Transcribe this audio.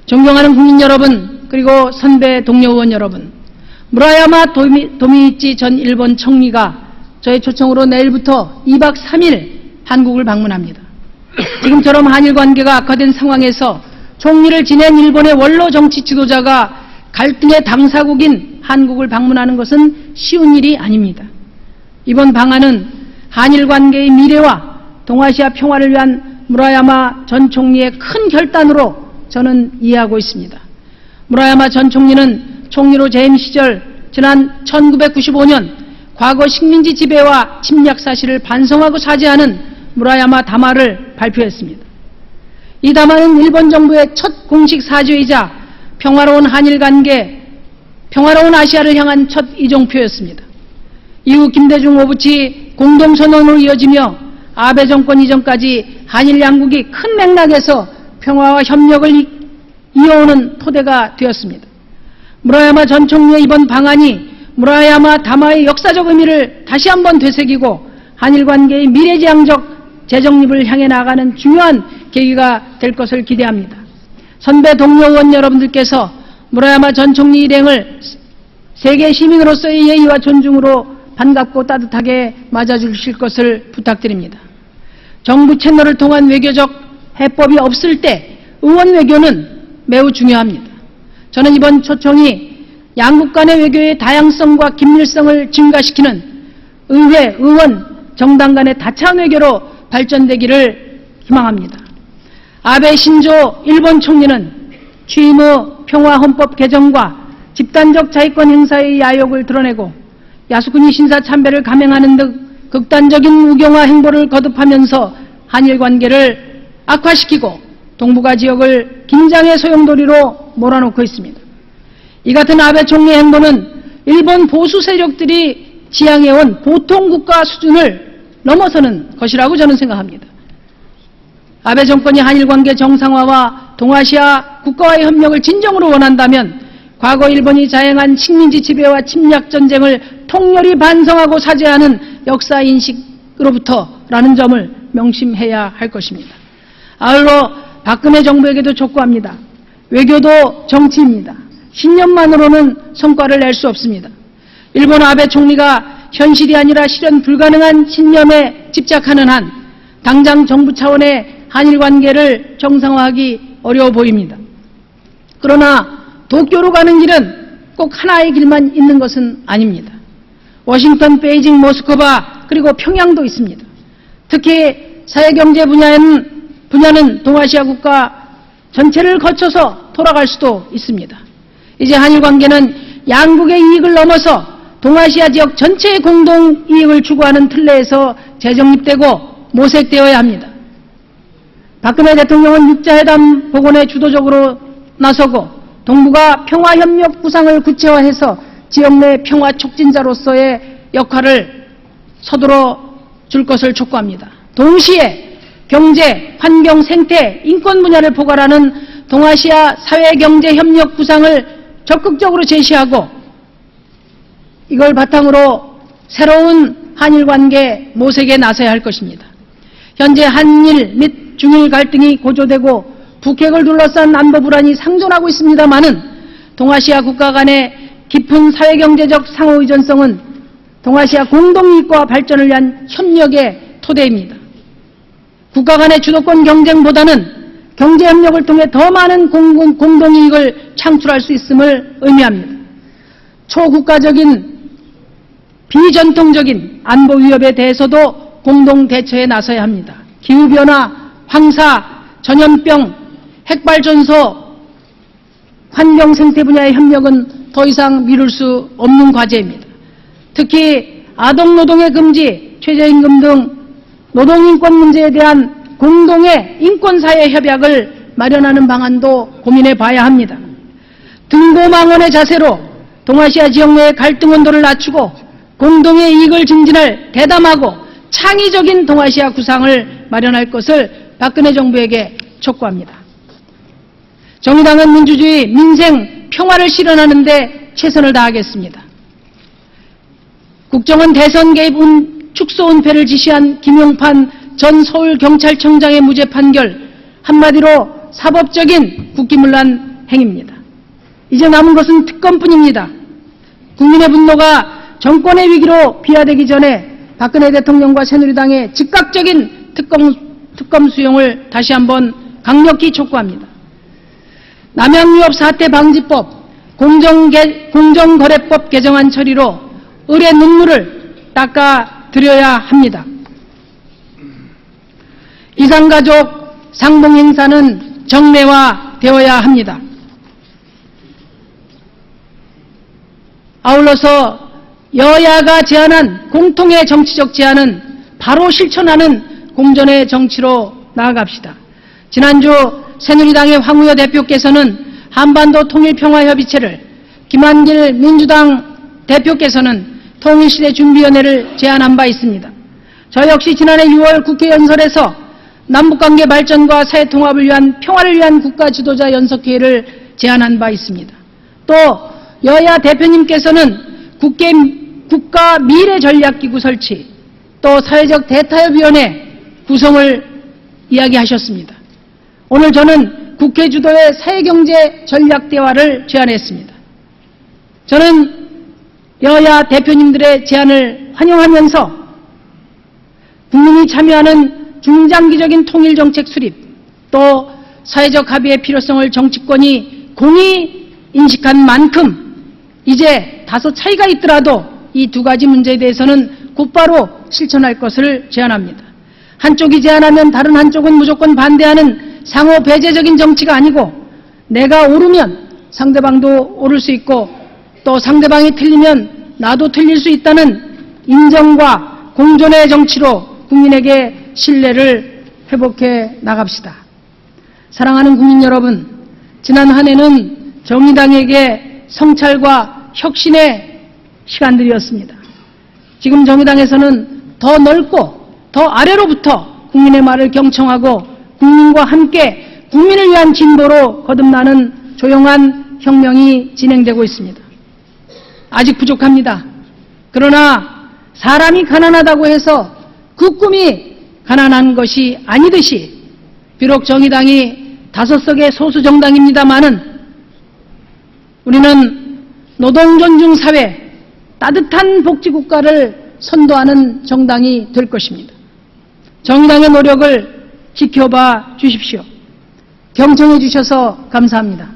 존경하는 국민 여러분, 그리고 선배 동료 의원 여러분, 무라야마 도미이치 전 일본 총리가 저의 초청으로 내일부터 2박 3일 한국을 방문합니다. 지금처럼 한일 관계가 악화된 상황에서 총리를 지낸 일본의 원로 정치 지도자가 갈등의 당사국인 한국을 방문하는 것은 쉬운 일이 아닙니다. 이번 방안은 한일 관계의 미래와 동아시아 평화를 위한 무라야마 전 총리의 큰 결단으로 저는 이해하고 있습니다. 무라야마 전 총리는 총리로 재임 시절 지난 1995년 과거 식민지 지배와 침략 사실을 반성하고 사죄하는 무라야마 담화를 발표했습니다. 이 담화는 일본 정부의 첫 공식 사죄이자 평화로운 한일 관계, 평화로운 아시아를 향한 첫 이정표였습니다. 이후 김대중 오부치 공동선언으로 이어지며 아베 정권 이전까지 한일 양국이 큰 맥락에서 평화와 협력을 이어오는 토대가 되었습니다. 무라야마 전 총리의 이번 방안이 무라야마 담화의 역사적 의미를 다시 한번 되새기고 한일 관계의 미래지향적 재정립을 향해 나아가는 중요한 계기가 될 것을 기대합니다. 선배 동료 의원 여러분들께서 무라야마 전 총리 일행을 세계 시민으로서의 예의와 존중으로 반갑고 따뜻하게 맞아주실 것을 부탁드립니다. 정부 채널을 통한 외교적 해법이 없을 때 의원 외교는 매우 중요합니다. 저는 이번 초청이 양국 간의 외교의 다양성과 긴밀성을 증가시키는 의회, 의원, 정당 간의 다차원 외교로 발전되기를 희망합니다. 아베 신조 일본 총리는 취임 후 평화헌법 개정과 집단적 자위권 행사의 야욕을 드러내고 야스쿠니 신사 참배를 감행하는 등 극단적인 우경화 행보를 거듭하면서 한일 관계를 악화시키고 동북아 지역을 긴장의 소용돌이로 몰아놓고 있습니다. 이 같은 아베 총리의 행보는 일본 보수 세력들이 지향해온 보통 국가 수준을 넘어서는 것이라고 저는 생각합니다. 아베 정권이 한일 관계 정상화와 동아시아 국가와의 협력을 진정으로 원한다면 과거 일본이 자행한 식민지 지배와 침략 전쟁을 통렬히 반성하고 사죄하는 역사 인식으로부터라는 점을 명심해야 할 것입니다. 아울러 박근혜 정부에게도 촉구합니다. 외교도 정치입니다. 신념만으로는 성과를 낼 수 없습니다. 일본 아베 총리가 현실이 아니라 실현 불가능한 신념에 집착하는 한 당장 정부 차원의 한일 관계를 정상화하기 어려워 보입니다. 그러나 도쿄로 가는 길은 꼭 하나의 길만 있는 것은 아닙니다. 워싱턴, 베이징, 모스크바 그리고 평양도 있습니다. 특히 사회경제 분야는 동아시아 국가 전체를 거쳐서 돌아갈 수도 있습니다. 이제 한일 관계는 양국의 이익을 넘어서 동아시아 지역 전체의 공동 이익을 추구하는 틀내에서 재정립되고 모색되어야 합니다. 박근혜 대통령은 6자회담 복원에 주도적으로 나서고 동북아 평화협력 구상을 구체화해서 지역 내 평화 촉진자로서의 역할을 서둘러 줄 것을 촉구합니다. 동시에 경제, 환경, 생태, 인권 분야를 포괄하는 동아시아 사회경제협력 구상을 적극적으로 제시하고 이걸 바탕으로 새로운 한일관계 모색에 나서야 할 것입니다. 현재 한일 및 중일 갈등이 고조되고 북핵을 둘러싼 안보 불안이 상존하고 있습니다마는 동아시아 국가 간의 깊은 사회경제적 상호의존성은 동아시아 공동이익과 발전을 위한 협력의 토대입니다. 국가 간의 주도권 경쟁보다는 경제협력을 통해 더 많은 공동이익을 창출할 수 있음을 의미합니다. 초국가적인 비전통적인 안보 위협에 대해서도 공동 대처에 나서야 합니다. 기후변화, 황사, 전염병, 핵발전소, 환경 생태 분야의 협력은 더 이상 미룰 수 없는 과제입니다. 특히 아동노동의 금지, 최저임금 등 노동인권 문제에 대한 공동의 인권사회 협약을 마련하는 방안도 고민해 봐야 합니다. 등고망원의 자세로 동아시아 지역 내의 갈등 온도를 낮추고 공동의 이익을 증진할 대담하고 창의적인 동아시아 구상을 마련할 것을 박근혜 정부에게 촉구합니다. 정의당은 민주주의, 민생, 평화를 실현하는 데 최선을 다하겠습니다. 국정원 대선 개입 축소 은폐를 지시한 김용판 전 서울경찰청장의 무죄 판결, 한마디로 사법적인 국기문란 행위입니다. 이제 남은 것은 특검뿐입니다. 국민의 분노가 정권의 위기로 비화되기 전에 박근혜 대통령과 새누리당의 즉각적인 특검 수용을 다시 한번 강력히 촉구합니다. 남양유업 사태 방지법, 공정거래법 개정안 처리로 을의 눈물을 닦아드려야 합니다. 이산가족 상봉행사는 정례화되어야 합니다. 아울러서 여야가 제안한 공통의 정치적 제안은 바로 실천하는 공전의 정치로 나아갑시다. 지난주 새누리당의 황우여 대표께서는 한반도 통일평화협의체를, 김한길 민주당 대표께서는 통일시대준비위원회를 제안한 바 있습니다. 저 역시 지난해 6월 국회 연설에서 남북관계 발전과 사회통합을 위한 평화를 위한 국가지도자 연석회의를 제안한 바 있습니다. 또 여야 대표님께서는 국가 미래전략기구 설치, 또 사회적 대타협위원회 구성을 이야기하셨습니다. 오늘 저는 국회 주도의 사회경제 전략대화를 제안했습니다. 저는 여야 대표님들의 제안을 환영하면서 국민이 참여하는 중장기적인 통일정책 수립, 또 사회적 합의의 필요성을 정치권이 공히 인식한 만큼 이제 다소 차이가 있더라도 이 두 가지 문제에 대해서는 곧바로 실천할 것을 제안합니다. 한쪽이 제안하면 다른 한쪽은 무조건 반대하는 상호 배제적인 정치가 아니고, 내가 옳으면 상대방도 옳을 수 있고 또 상대방이 틀리면 나도 틀릴 수 있다는 인정과 공존의 정치로 국민에게 신뢰를 회복해 나갑시다. 사랑하는 국민 여러분, 지난 한 해는 정의당에게 성찰과 혁신의 시간들이었습니다. 지금 정의당에서는 더 넓고 더 아래로부터 국민의 말을 경청하고 국민과 함께 국민을 위한 진보로 거듭나는 조용한 혁명이 진행되고 있습니다. 아직 부족합니다. 그러나 사람이 가난하다고 해서 그 꿈이 가난한 것이 아니듯이, 비록 정의당이 5석의 소수 정당입니다마는 우리는 노동존중 사회, 따뜻한 복지국가를 선도하는 정당이 될 것입니다. 정의당의 노력을 지켜봐 주십시오. 경청해 주셔서 감사합니다.